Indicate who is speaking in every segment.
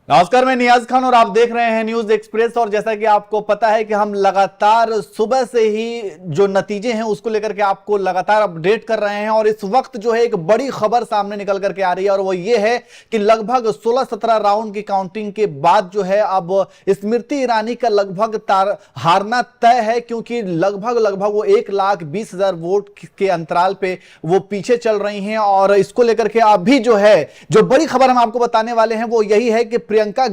Speaker 1: नमस्कार, मैं नियाज खान और आप देख रहे हैं न्यूज एक्सप्रेस। और जैसा कि आपको पता है कि हम लगातार सुबह से ही जो नतीजे हैं उसको लेकर के आपको लगातार अपडेट कर रहे हैं। और इस वक्त जो है एक बड़ी खबर सामने निकल करके आ रही है और वो ये है कि लगभग 16-17 राउंड की काउंटिंग के बाद जो है अब स्मृति ईरानी का लगभग हारना तय है, क्योंकि लगभग वो 1,20,000 वोट के अंतराल पे वो पीछे चल रही हैं। और इसको लेकर के अभी जो है जो बड़ी खबर हम आपको बताने वाले हैं वो यही है कि प्रियंका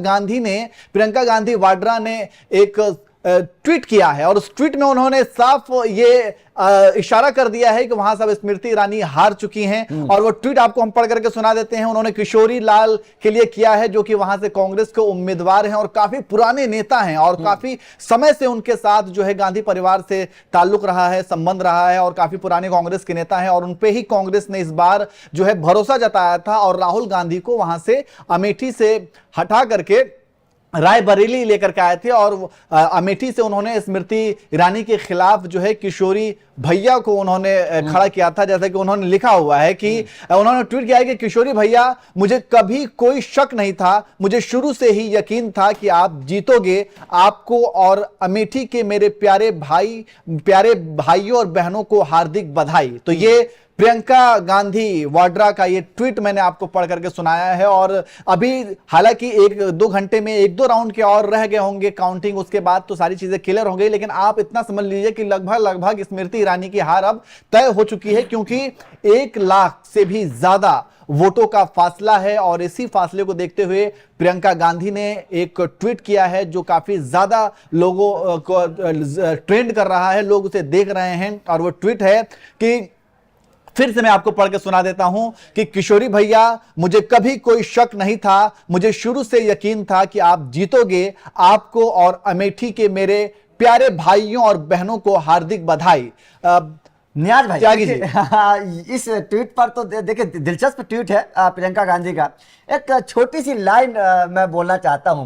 Speaker 1: गांधी वाड्रा ने एक ट्वीट किया है और उस ट्वीट में उन्होंने साफ ये इशारा कर दिया है कि वहां सब स्मृति ईरानी हार चुकी हैं। और वो ट्वीट आपको हम पढ़ करके सुना देते हैं। उन्होंने किशोरी लाल के लिए किया है, जो कि वहां से कांग्रेस के उम्मीदवार हैं और काफी पुराने नेता हैं और काफी समय से उनके साथ जो है गांधी परिवार से ताल्लुक रहा है, संबंध रहा है और काफी पुराने कांग्रेस के नेता हैं। और उनपे ही कांग्रेस ने इस बार जो है भरोसा जताया था और राहुल गांधी को वहां से अमेठी से हटा करके रायबरेली लेकर के आए थे। और अमेठी से उन्होंने स्मृति ईरानी के खिलाफ जो है किशोरी भैया को उन्होंने खड़ा किया था। जैसा कि उन्होंने लिखा हुआ है कि उन्होंने ट्वीट किया है कि किशोरी भैया, मुझे कभी कोई शक नहीं था, मुझे शुरू से ही यकीन था कि आप जीतोगे। आपको और अमेठी के मेरे प्यारे भाइयों और बहनों को हार्दिक बधाई। तो ये प्रियंका गांधी वाड्रा का ये ट्वीट मैंने आपको पढ़ करके सुनाया है। और अभी हालांकि 1-2 घंटे में 1-2 राउंड के और रह गए होंगे काउंटिंग, उसके बाद तो सारी चीजें क्लियर हो गई। लेकिन आप इतना समझ लीजिए कि लगभग स्मृति ईरानी की हार अब तय हो चुकी है, क्योंकि 1 लाख से भी ज्यादा वोटों का फासला है। और इसी फासले को देखते हुए प्रियंका गांधी ने एक ट्वीट किया है जो काफी ज्यादा लोगों को ट्रेंड कर रहा है, लोग उसे देख रहे हैं। और वो ट्वीट है कि फिर से मैं आपको पढ़ के सुना देता हूं कि किशोरी भैया, मुझे कभी कोई शक नहीं था, मुझे शुरू से यकीन था कि आप जीतोगे। आपको और अमेठी के मेरे प्यारे भाइयों और बहनों को हार्दिक बधाई।
Speaker 2: नियाज भाई,
Speaker 1: त्यागी जी,
Speaker 2: इस ट्वीट पर तो देखिए दिलचस्प ट्वीट है प्रियंका गांधी का। एक छोटी सी लाइन मैं बोलना चाहता हूं।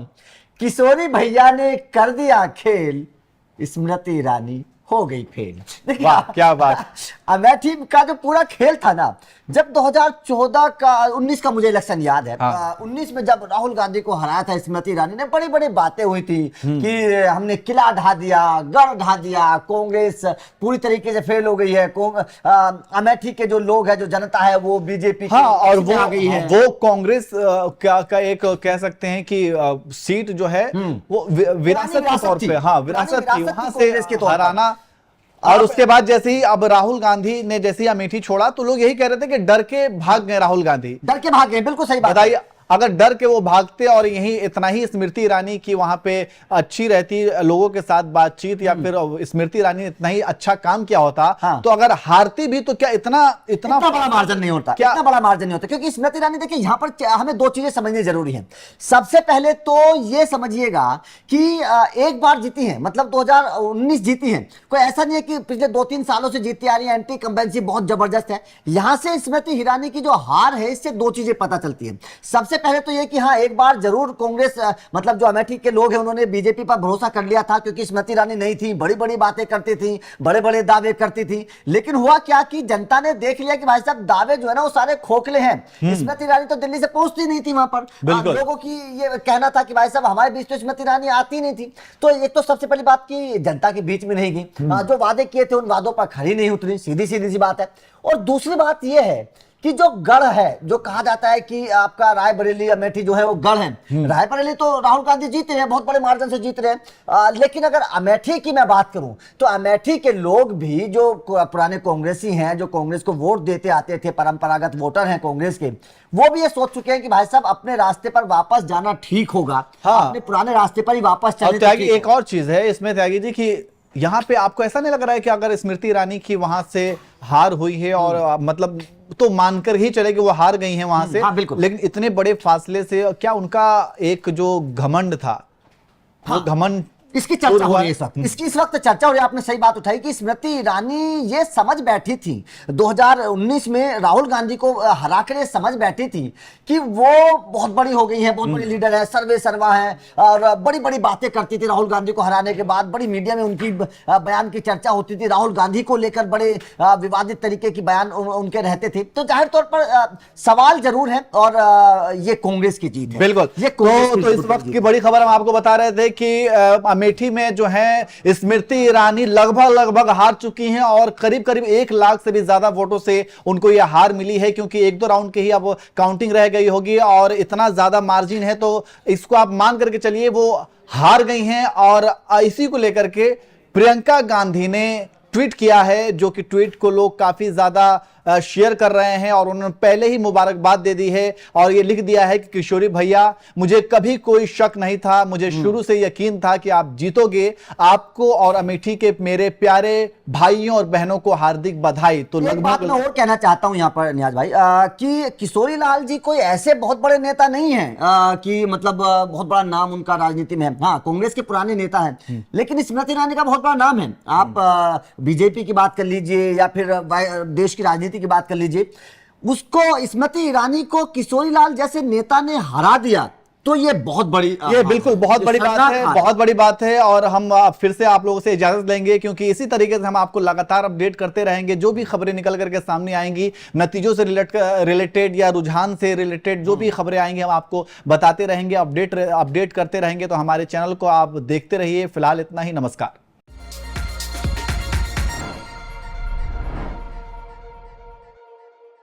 Speaker 2: किशोरी भैया ने कर दिया खेल, स्मृति ईरानी हो गई फेल।
Speaker 1: वाह क्या बात।
Speaker 2: अमेठी का जो पूरा खेल था ना, जब 2014 का 19 का मुझे इलेक्शन याद है। 19 में जब राहुल गांधी को हराया था स्मृति ईरानी ने, बड़ी बड़ी बातें हुई थी कि हमने किला ढा दिया, गढ़ ढा दिया, कांग्रेस पूरी तरीके से फेल हो गई है, अमेठी के जो लोग हैं, जो जनता है वो बीजेपी
Speaker 1: और वो आ गई है। वो कांग्रेस का एक कह सकते हैं कि सीट जो है वो विरासत के तौर पे, विरासत थी, वहां से हराना। और उसके बाद जैसे ही अब राहुल गांधी ने जैसे ही अमेठी छोड़ा तो लोग यही कह रहे थे कि डर के भाग गए राहुल गांधी,
Speaker 2: डर के भाग गए। बिल्कुल सही बात।
Speaker 1: बताइए, अगर डर के वो भागते और यही इतना ही स्मृति ईरानी की वहां पे अच्छी रहती, लोगों के साथ बातचीत, या फिर स्मृति ईरानी ने इतना ही अच्छा काम किया होता, तो अगर हारती भी तो क्या इतना
Speaker 2: बड़ा मार्जिन नहीं होता, इतना बड़ा मार्जिन नहीं होता। क्योंकि स्मृति ईरानी, देखिए यहां पर हमें 2 चीजें समझनी जरूरी है। सबसे पहले तो ये समझिएगा कि एक बार जीती है, मतलब 2019 जीती है, कोई ऐसा नहीं है कि पिछले 2-3 सालों से जीती आ रही है। एंटी कंबेंसी बहुत जबरदस्त है। यहां से स्मृति ईरानी की जो हार है, इससे 2 चीजें पता चलती है। सबसे पहले तो ये कि हाँ, एक बार जरूर कांग्रेस, मतलब जो अमेठी के लोग हैं, उन्होंने बीजेपी पर भरोसा कर लिया था, क्योंकि स्मृति ईरानी नहीं थी, बड़ी बड़ी बातें करती थी, बड़े बड़े दावे करती थी। लेकिन हुआ क्या कि जनता ने देख लिया कि भाई साहब दावे जो है ना वो सारे खोखले हैं। स्मृति ईरानी तो दिल्ली से पहुंचती नहीं थी वहां पर। लोगों की ये कहना था कि भाई साहब हमारे बीच तो स्मृति ईरानी आती नहीं थी। तो एक तो सबसे पहली बात की जनता के बीच में नहीं गई, जो वादे किए थे उन वादों पर खरी नहीं उतरी, सीधी सीधी सी बात है। और दूसरी बात यह है कि जो गढ़ है, जो कहा जाता है कि आपका रायबरेली अमेठी जो है वो गढ़ है। रायबरेली तो राहुल गांधी जीते हैं, बहुत बड़े मार्जिन से जीत रहे हैं। लेकिन अगर अमेठी की मैं बात करूं तो अमेठी के लोग भी जो पुराने कांग्रेसी हैं, जो कांग्रेस को वोट देते आते थे, परंपरागत वोटर हैं कांग्रेस के, वो भी ये सोच चुके हैं कि भाई साहब अपने रास्ते पर वापस जाना ठीक होगा। अपने पुराने रास्ते पर ही वापस चले।
Speaker 1: त्यागी, एक और चीज है इसमें त्यागी जी की यहाँ पे आपको ऐसा नहीं लग रहा है कि अगर स्मृति ईरानी की वहां से हार हुई है और मतलब तो मानकर ही चले कि वो हार गई हैं वहां से,
Speaker 2: बिल्कुल,
Speaker 1: लेकिन इतने बड़े फासले से क्या उनका एक जो घमंड था, वो घमंड
Speaker 2: इसकी चर्चा हो रही है इस वक्त, इसकी इस वक्त चर्चा हो रही है। आपने सही बात उठाई कि स्मृति ईरानी ये समझ बैठी थी 2019 में राहुल गांधी को हरा कर, ये समझ बैठी थी कि वो बहुत बड़ी हो गई है, बहुत बड़ी लीडर है, सर्वे सर्वा है, और बड़ी बड़ी बातें करती थी। राहुल गांधी को हराने के बाद बड़ी मीडिया में उनकी बयान की चर्चा होती थी, राहुल गांधी को लेकर बड़े विवादित तरीके की बयान उनके रहते थे। तो जाहिर तौर पर सवाल जरूर है, और ये कांग्रेस की जीत है।
Speaker 1: बिल्कुल,
Speaker 2: ये
Speaker 1: तो इस वक्त की बड़ी खबर हम आपको बता रहे थे कि अमेठी में जो है स्मृति ईरानी लगभग हार चुकी हैं, और करीब 1 लाख से भी ज्यादा वोटों से उनको यह हार मिली है, क्योंकि 1-2 राउंड की ही अब काउंटिंग रह गई होगी, और इतना ज्यादा मार्जिन है, तो इसको आप मान करके चलिए वो हार गई हैं। और इसी को लेकर के प्रियंका गांधी ने ट्वीट किया है, जो कि ट्वीट को लोग काफी ज्यादा शेयर कर रहे हैं, और उन्होंने पहले ही मुबारकबाद दे दी है, और ये लिख दिया है कि किशोरी भैया, मुझे कभी कोई शक नहीं था, मुझे शुरू से यकीन था कि आप जीतोगे। आपको और अमेठी के मेरे प्यारे भाइयों और बहनों को हार्दिक बधाई। तो
Speaker 2: एक बात मैं और कहना चाहता हूं यहां पर नियाज भाई, कि किशोरी लाल जी कोई ऐसे बहुत बड़े नेता नहीं है कि मतलब बहुत बड़ा नाम उनका राजनीति में है। हाँ, कांग्रेस के पुराने नेता हैं, लेकिन स्मृति ईरानी का बहुत बड़ा नाम है। आप बीजेपी की बात कर लीजिए या फिर देश की राजनीति की बात कर लीजिए, उसको स्मृति ईरानी को किशोरी लाल जैसे नेता ने हरा दिया, तो ये बहुत बड़ी,
Speaker 1: ये बिल्कुल बहुत बड़ी बात है, बहुत बड़ी बात है। और हम फिर से आप लोगों से इजाजत लेंगे, क्योंकि इसी तरीके से हम आपको लगातार अपडेट करते रहेंगे। जो भी खबरें निकल करके सामने आएंगी, नतीजों से रिलेटेड या रुझान से रिलेटेड जो भी खबरें आएंगी, हम आपको बताते रहेंगे, अपडेट करते रहेंगे। तो हमारे चैनल को आप देखते रहिए। फिलहाल इतना ही, नमस्कार।